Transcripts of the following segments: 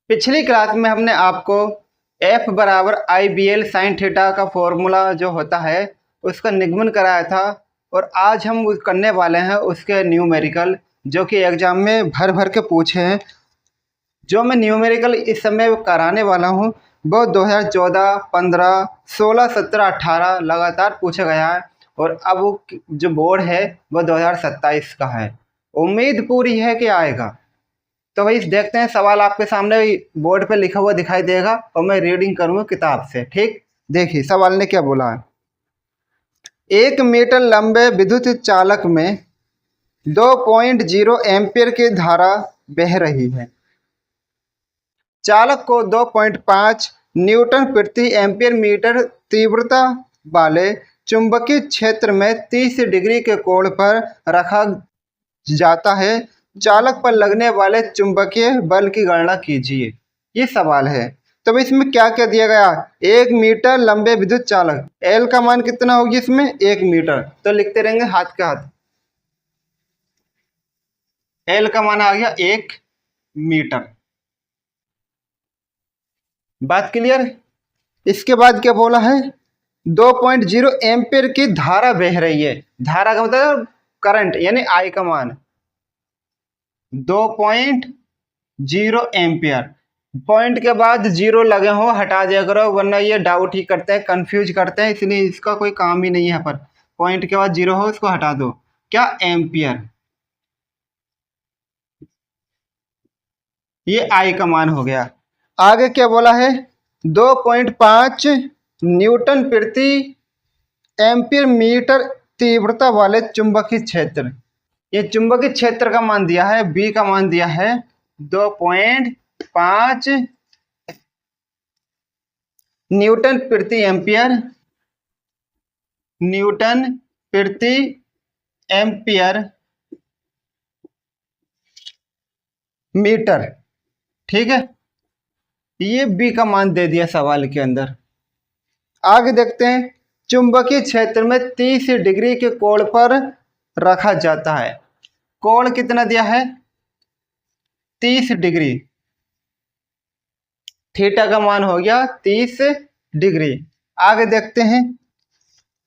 पिछली क्लास में हमने आपको F बराबर आई बी एल साइन थीटा का फॉर्मूला जो होता है उसका निगमन कराया था और आज हम करने वाले हैं उसके न्यूमेरिकल जो कि एग्जाम में भर भर के पूछे हैं। जो मैं न्यूमेरिकल इस समय कराने वाला हूँ वो 2014, 15, 16, 17, 18 लगातार पूछा गया है और अब जो बोर्ड है वो 2027 का है। उम्मीद पूरी है कि आएगा। तो भाई देखते हैं, सवाल आपके सामने बोर्ड पे लिखा हुआ दिखाई देगा और मैं रीडिंग करूँगा किताब से। ठीक, देखिए सवाल ने क्या बोला है। 1 मीटर लंबे विद्युत चालक में 2.0 एम्पियर की धारा बह रही है। चालक को 2.5 न्यूटन प्रति एम्पियर मीटर तीव्रता वाले चुंबकीय क्षेत्र में 30 डिग्री के कोण पर रखा जाता है। चालक पर लगने वाले चुंबकीय बल की गणना कीजिए। ये सवाल है। तो इसमें क्या क्या दिया गया। 1 मीटर लंबे विद्युत चालक, एल का मान कितना होगी इसमें 1 मीटर, तो लिखते रहेंगे हाथ के हाथ। एल का मान आ गया 1 मीटर। बात क्लियर। इसके बाद क्या बोला है, 2.0 एम्पियर की धारा बह रही है। धारा का मतलब करंट यानी आई का मान 2.0 एम्पियर। पॉइंट के बाद जीरो लगे हो हटा दिया करो, वरना ये डाउट ही करते हैं, कंफ्यूज करते हैं, इसलिए इसका कोई काम ही नहीं है। पर पॉइंट के बाद जीरो हो इसको हटा दो। क्या एम्पियर, ये आई का मान हो गया। आगे क्या बोला है, 2.5 न्यूटन प्रति एम्पियर मीटर तीव्रता वाले चुंबकीय क्षेत्र। ये चुंबकीय क्षेत्र का मान दिया है, बी का मान दिया है 2.5 न्यूटन प्रति एम्पियर, न्यूटन प्रति एम्पियर मीटर। ठीक है, ये बी का मान दे दिया सवाल के अंदर। आगे देखते हैं, चुंबकीय क्षेत्र में 30 डिग्री के कोण पर रखा जाता है। कोण कितना दिया है 30 डिग्री, थीटा का मान हो गया 30 डिग्री। आगे देखते हैं,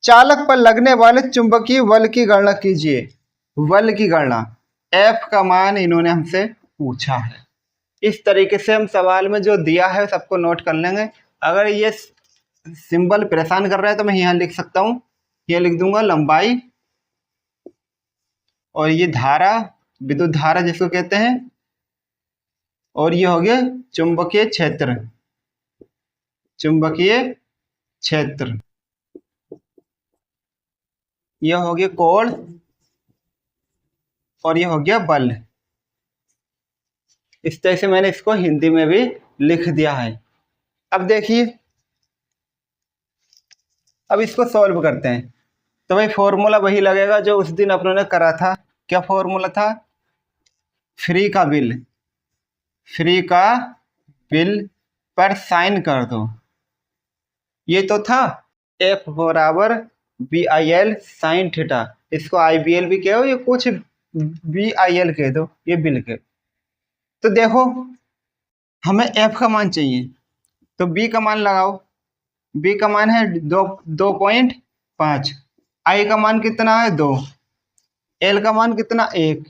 चालक पर लगने वाले चुंबकीय बल की गणना कीजिए। बल की गणना, एफ का मान इन्होंने हमसे पूछा है। इस तरीके से हम सवाल में जो दिया है सबको नोट कर लेंगे। अगर ये सिंबल परेशान कर रहा है तो मैं यहाँ लिख सकता हूँ, ये लिख दूंगा लंबाई और ये धारा, विद्युत धारा जिसको कहते हैं, और ये हो गया चुंबकीय क्षेत्र, चुंबकीय क्षेत्र, ये हो गया कोण और ये हो गया बल। इस तरह से मैंने इसको हिंदी में भी लिख दिया है। अब देखिए, अब इसको सॉल्व करते हैं। तो भाई फॉर्मूला वही लगेगा जो उस दिन अपनों ने करा था। क्या फॉर्मूला था, फ्री का बिल, फ्री का बिल पर साइन कर दो। ये तो था एफ बराबर B I L sine theta, इसको आई बी एल भी कहो, ये कुछ बी आई एल कह दो, ये बिल के। तो देखो हमें एफ का मान चाहिए तो बी का मान लगाओ। बी का मान है 2.5, आई का मान कितना है 2, एल का मान कितना 1,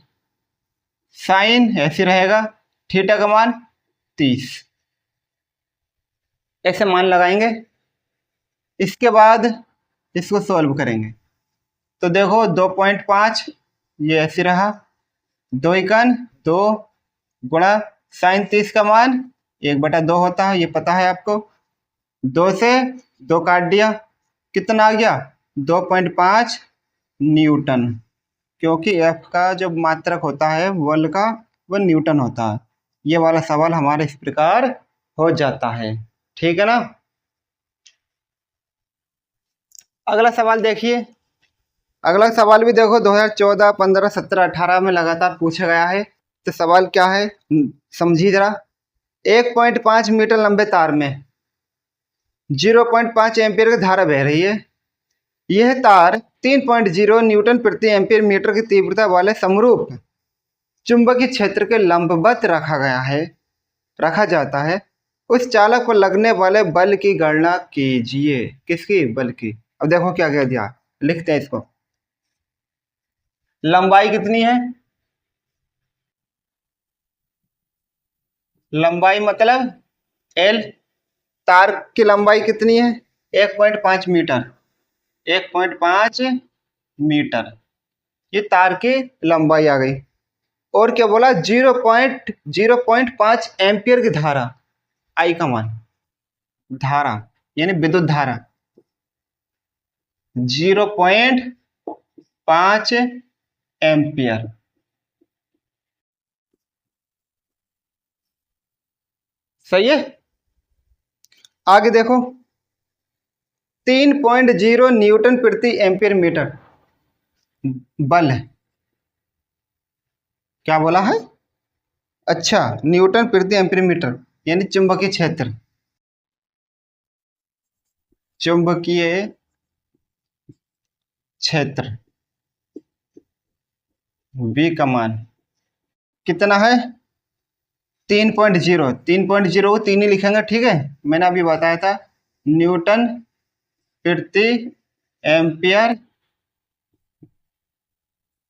साइन ऐसे रहेगा, थीटा का मान 30, ऐसे मान लगाएंगे। इसके बाद इसको सॉल्व करेंगे तो देखो 2.5 ये ऐसे रहा, 2 एकन 2 गुणा साइन 30 का मान 1/2 होता है, ये पता है आपको। 2 से 2 काट दिया, कितना आ गया 2.5 न्यूटन, क्योंकि एफ का जो मात्रक होता है बल का वो न्यूटन होता है। ये वाला सवाल हमारा इस प्रकार हो जाता है। ठीक है ना। अगला सवाल देखिए, अगला सवाल भी देखो 2014, 15, 17, 18 में लगातार पूछा गया है। तो सवाल क्या है समझिए जरा। 1.5 मीटर लंबे तार में 0.5 एम्पियर की धारा बह रही है। यह तार 3.0 न्यूटन प्रति एम्पियर मीटर की तीव्रता वाले समरूप चुंबकीय क्षेत्र के लंबवत रखा गया है। रखा जाता है उस चालक पर लगने वाले बल की गणना कीजिए। किसकी? बल की। अब देखो क्या कह दिया, लिखते हैं इसको। लंबाई कितनी है? लंबाई मतलब एल। तार की लंबाई कितनी है? 1.5 मीटर। 1.5 मीटर, ये तार की लंबाई आ गई। और क्या बोला? 0.05 एम्पियर की धारा, आई का मान, धारा यानी विद्युत धारा 0.5 एम्पियर। सही है। आगे देखो, 3.0 न्यूटन प्रति एम्पियर मीटर बल है। क्या बोला है? अच्छा, न्यूटन प्रति एम्पियर मीटर यानी चुंबकीय क्षेत्र, चुंबकीय क्षेत्र बी का मान कितना है? 3.0। 3.0 को 3 ही लिखेंगे, ठीक है। मैंने अभी बताया था न्यूटन प्रति एम्पियर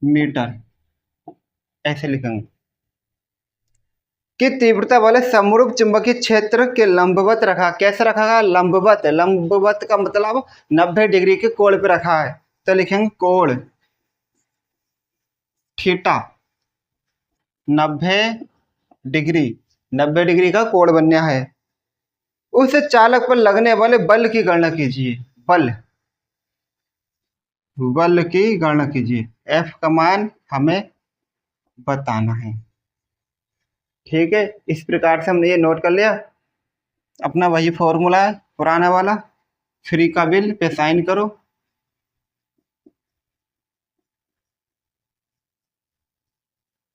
मीटर, ऐसे लिखेंगे। कि तीव्रता वाले समरूप चुंबकीय क्षेत्र के लंबवत रखा। कैसे रखा है? लंबवत। लंबवत का मतलब 90 डिग्री के कोण पे रखा है, तो लिखेंगे कोण थीटा 90 डिग्री। 90 डिग्री का कोण बनना है। उस चालक पर लगने वाले बल की गणना कीजिए। बल, बल की गणना कीजिए। एफ का मान हमें बताना है, ठीक है। इस प्रकार से हमने ये नोट कर लिया। अपना वही फॉर्मूला है पुराना वाला, फ्री का बिल पे साइन करो।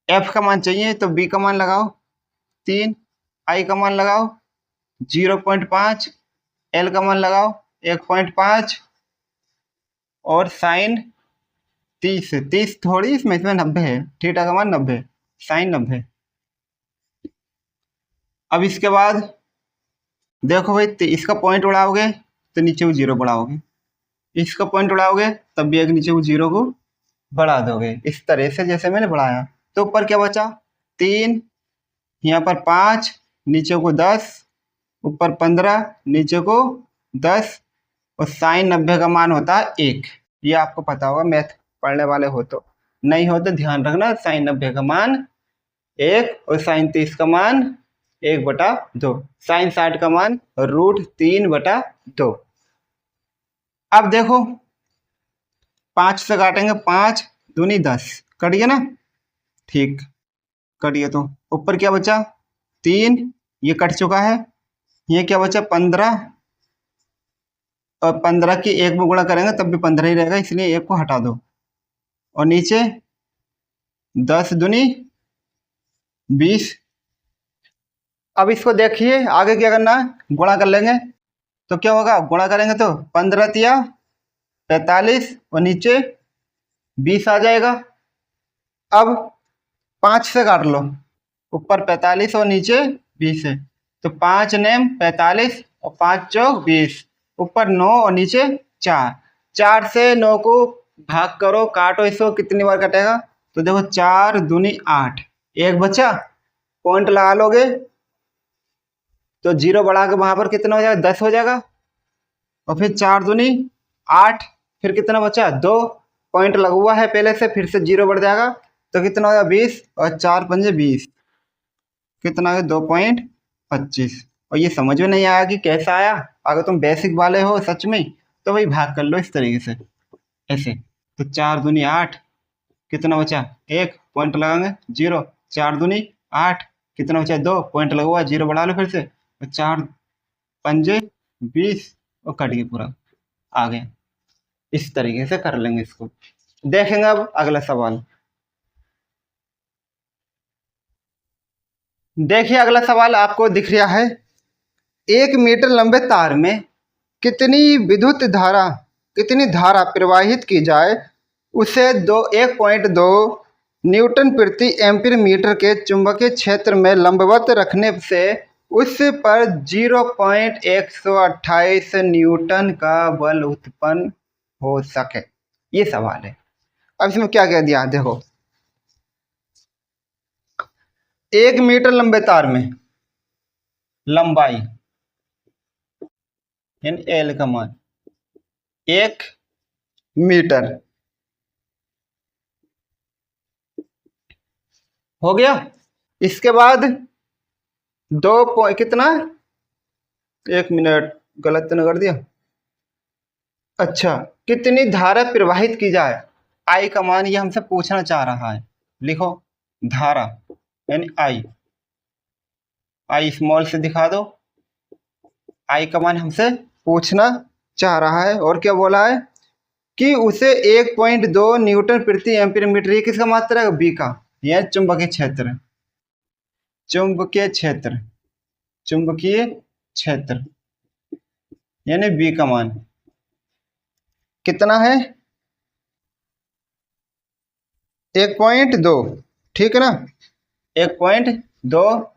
एफ का मान चाहिए तो बी का मान लगाओ 3, आई का मान लगाओ 0.5, एल का मान लगाओ 1.5 और साइन 30। 30 थोड़ी, इसमें 90 है। थीटा का मान 90, साइन 90। अब इसके बाद देखो भाई, इसका पॉइंट उड़ाओगे तो नीचे वो 0 बढ़ाओगे, इसका पॉइंट उड़ाओगे तब भी एक नीचे वो 0 को बढ़ा दोगे, इस तरह से जैसे मैंने बढ़ाया। तो ऊपर क्या बचा? 3, यहाँ पर 5, नीचे को 10, ऊपर 15, नीचे को 10, और साइन 90 का मान होता है 1। ये आपको पता होगा, मैथ पढ़ने वाले हो तो। नहीं हो तो ध्यान रखना, साइन 90 का मान 1 और साइन 30 का मान 1/2, साइन 60 का मान √3/2। अब देखो 5 से काटेंगे, 5 दूनी 10, कट गया ना? ठीक, कट गया। तो ऊपर क्या बचा? 3, ये कट चुका है। ये क्या बचा? 15, और 15 की 1 में गुणा करेंगे तब भी 15 ही रहेगा, इसलिए 1 को हटा दो। और नीचे 10 दूनी 20। अब इसको देखिए आगे क्या करना है, गुणा कर लेंगे। तो क्या होगा? गुणा करेंगे तो 15 तिया 45 और नीचे 20 आ जाएगा। अब 5 से काट लो, ऊपर 45 और नीचे 20 है, तो 5 नेम 45 और 5 चौक 20, ऊपर 9 और नीचे 4। 4 से 9 को भाग करो, काटो इसको, कितनी बार कटेगा? तो देखो 4 दूनी 8, एक बचा, पॉइंट लगा लोगे तो 0 बढ़ा के वहां पर कितना हो जाएगा? 10 हो जाएगा। और फिर 4 दूनी 8, फिर कितना बचा? 2, पॉइंट लगा हुआ है पहले से, फिर से 0 बढ़ जाएगा तो कितना हो जाएगा? 20, और 4 पंजे 20, कितना है? 2.25। और ये समझ में नहीं आया कि कैसा आया? अगर तुम बेसिक वाले हो सच में तो भाई भाग कर लो इस तरीके से, ऐसे। तो 4 दूनी 8, कितना बचा? 1, पॉइंट लगाएंगे 0, 4 दूनी 8, कितना बचा? 2, पॉइंट लगा हुआ, 0 बढ़ा लो फिर से, 4 पंजे 20, और कट गया पूरा, आ गया। इस तरीके से कर लेंगे इसको। देखेंगे अब अगला सवाल। देखिए अगला सवाल आपको दिख रहा है, 1 मीटर लंबे तार में कितनी धारा प्रवाहित की जाए उसे 1.2 न्यूटन प्रति एम्पीयर मीटर के चुंबकीय क्षेत्र में लंबवत रखने से उस पर 0.128 न्यूटन का बल उत्पन्न हो सके। ये सवाल है। अब इसमें क्या कह दिया देखो, 1 मीटर लंबे तार में लंबाई यानी एल का मान 1 मीटर हो गया। इसके बाद कितना, 1 मिनट गलत तो नहीं कर दिया। अच्छा, कितनी धारा प्रवाहित की जाए, आई का मान ये हमसे पूछना चाह रहा है। लिखो धारा यानी आई स्मॉल से दिखा दो। आई का मान हमसे पूछना चाह रहा है और क्या बोला है कि उसे 1.2 न्यूटन प्रति एम्पीयर मीटर, ये किसका मात्रा है, बी का, यह चुंबकीय क्षेत्र, चुंबकीय क्षेत्र, चुंबकीय क्षेत्र यानी बी का मान कितना है, 1.2, ठीक है ना, 1.2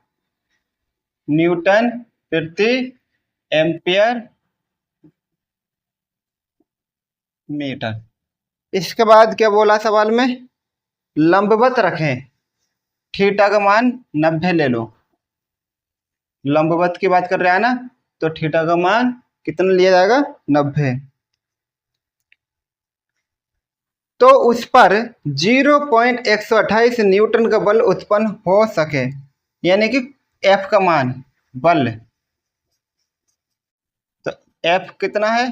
न्यूटन प्रति एम्पियर मीटर। इसके बाद क्या बोला सवाल में, लंबवत रखें, थीटा का मान 90 ले लो। लंबवत की बात कर रहा है ना, तो थीटा का मान कितना लिया जाएगा, 90। तो उस पर 0.128 न्यूटन का बल उत्पन्न हो सके, यानी कि एफ का मान बल, तो एफ कितना है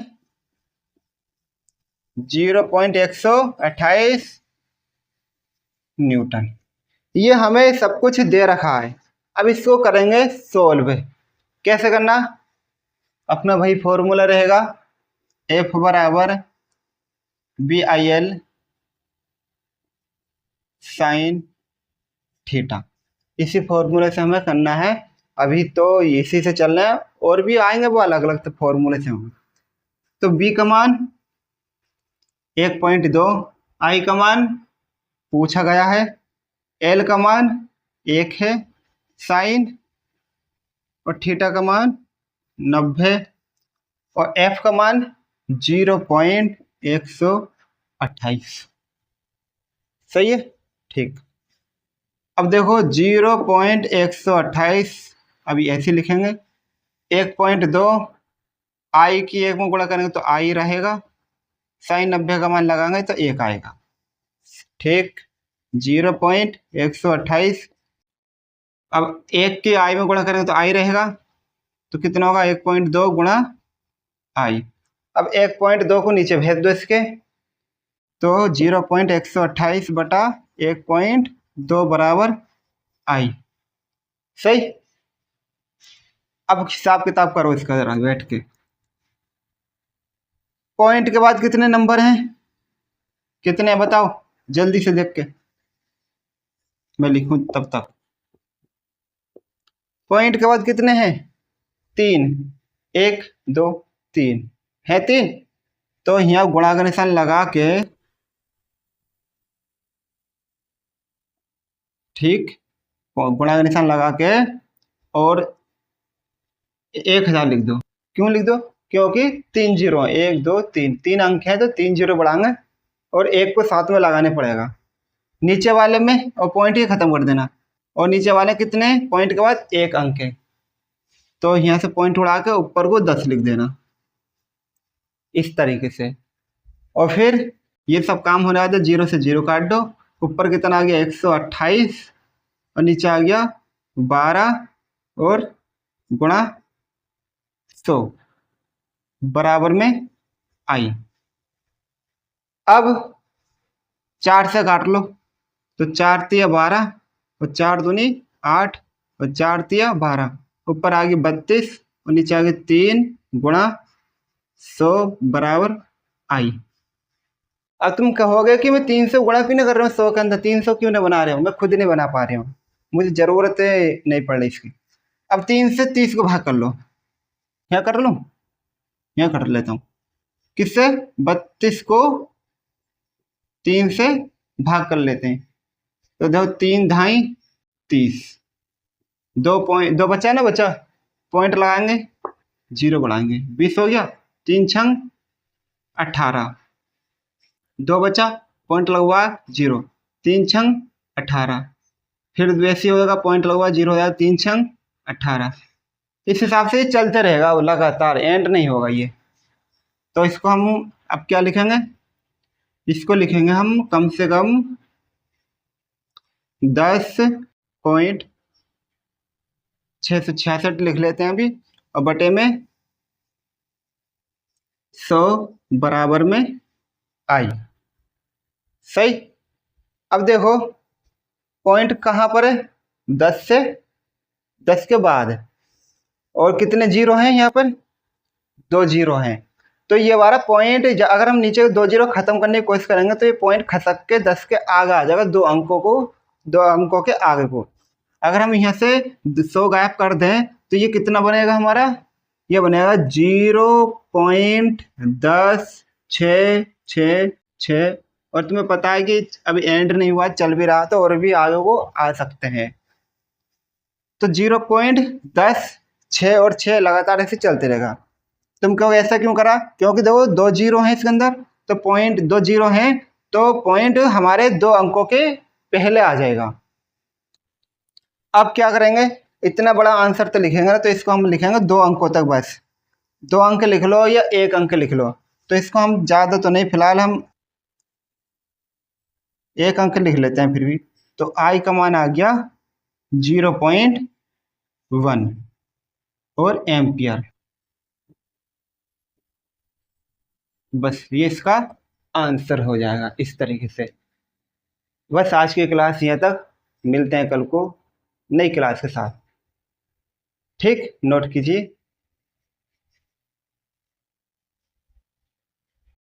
0.128 न्यूटन। ये हमें सब कुछ दे रखा है। अब इसको करेंगे सोल्व। कैसे करना, अपना वही फॉर्मूला रहेगा, एफ बराबर BIL साइन थीटा। इसी फॉर्मूले से हमें करना है। अभी तो इसी से चलना है, और भी आएंगे वो अलग अलग फॉर्मूले से होंगे। तो बी का मान 1.2, आई का मान पूछा गया है, एल का मान 1 है, साइन और थीटा का मान 90 और एफ का मान 0.128। सही है, ठीक। अब देखो 0.128 अभी ऐसे लिखेंगे, 1.2 आई की 1 में गुणा करेंगे तो आई रहेगा, साइन 90 का मान लगाएंगे तो 1 आएगा, ठीक। 0.128, अब 1 की आई में गुणा करेंगे तो आई रहेगा, तो कितना होगा 1.2 गुणा आई। अब 1.2 को नीचे भेज दो इसके, तो 0.128 बटा 1.2 बराबर आई। सही। अब हिसाब किताब करो इसका जरा बैठ के। पॉइंट के बाद कितने नंबर हैं, कितने बताओ जल्दी से देख के, मैं लिखूं तब तक। पॉइंट के बाद कितने हैं, 3, 1 2 3 है, 3। तो यहाँ गुणा का निशान लगा के, ठीक, गुणा का निशान लगा के और 1000 लिख दो। क्यों लिख दो, क्योंकि 3 जीरो, 1 2 3, 3 अंक है तो 3 जीरो बढ़ाएंगे और 1 को साथ में लगाने पड़ेगा नीचे वाले में, और पॉइंट ही खत्म कर देना। और नीचे वाले कितने, पॉइंट के बाद 1 अंक है, तो यहाँ से पॉइंट उड़ा के ऊपर को 10 लिख देना इस तरीके से। और फिर ये सब काम होने वाला, 0 से 0 काट दो, ऊपर कितना आ गया 128 और नीचे आ गया 12 और गुणा 100 बराबर में आई। अब 4 से काट लो, तो 4 तिया 12 और 4 दूनी 8 और 4 तिया 12, ऊपर आ गई 32 और नीचे आ गई 3 गुणा 100 बराबर आई। अब तुम कहोगे कि मैं 300 गुणा क्यों नहीं कर रहा हूँ 100 के अंदर, 300 क्यों नहीं बना रहे हूँ, मैं खुद नहीं बना पा रहा हूँ, मुझे ज़रूरत नहीं पड़ रही इसकी। अब 3 से 30 को भाग कर लो, यहाँ कर लूँ, यहाँ कर लेता हूँ, किससे, 32 को 3 से भाग कर लेते हैं, तो देखो 3 ढाई 30, 2 बचा ना, बचा पॉइंट लगाएंगे, 0 बढ़ाएंगे, 20 हो गया, 3 छंग 18, 2 बचा, पॉइंट लगवा 0, 3 छंग 18, फिर वैसे होगा, पॉइंट लगवा 0 हो जाएगा, 3 छंग 18। इस हिसाब से चलते रहेगा लगातार, एंड नहीं होगा ये। तो इसको हम अब क्या लिखेंगे, इसको लिखेंगे हम कम से कम 10.666 लिख लेते हैं अभी, और बटे में 100 बराबर में आई। सही। अब देखो पॉइंट कहाँ पर है, 10 के बाद, और कितने जीरो हैं यहाँ पर, 2 जीरो हैं। तो ये हमारा पॉइंट, अगर हम नीचे 2 जीरो खत्म करने की कोशिश करेंगे तो ये पॉइंट खसक के 10 के आगे आ जाएगा, 2 अंकों के आगे को। अगर हम यहाँ से 100 गायब कर दें तो ये कितना बनेगा हमारा, ये बनेगा 0.1066, और तुम्हें पता है कि अभी एंड नहीं हुआ, चल भी रहा तो और भी आगे को आ सकते हैं। तो 0.10, 6 और 6 लगातार ऐसे चलते रहेगा। तुम कहो ऐसा क्यों करा, क्योंकि देखो 2 जीरो हैं इसके अंदर, तो पॉइंट 2 जीरो हैं तो पॉइंट हमारे 2 अंकों के पहले आ जाएगा। अब क्या करेंगे, इतना बड़ा आंसर तो लिखेंगे ना, तो इसको हम लिखेंगे 2 अंकों तक, बस 2 अंक लिख लो या 1 अंक लिख लो। तो इसको हम ज़्यादा तो नहीं, फिलहाल हम 1 अंक लिख लेते हैं फिर भी। तो आई का मान आ गया 0.1 और एम्पियर। बस ये इसका आंसर हो जाएगा इस तरीके से। बस आज की क्लास यहाँ तक, मिलते हैं कल को नई क्लास के साथ। ठीक, नोट कीजिए।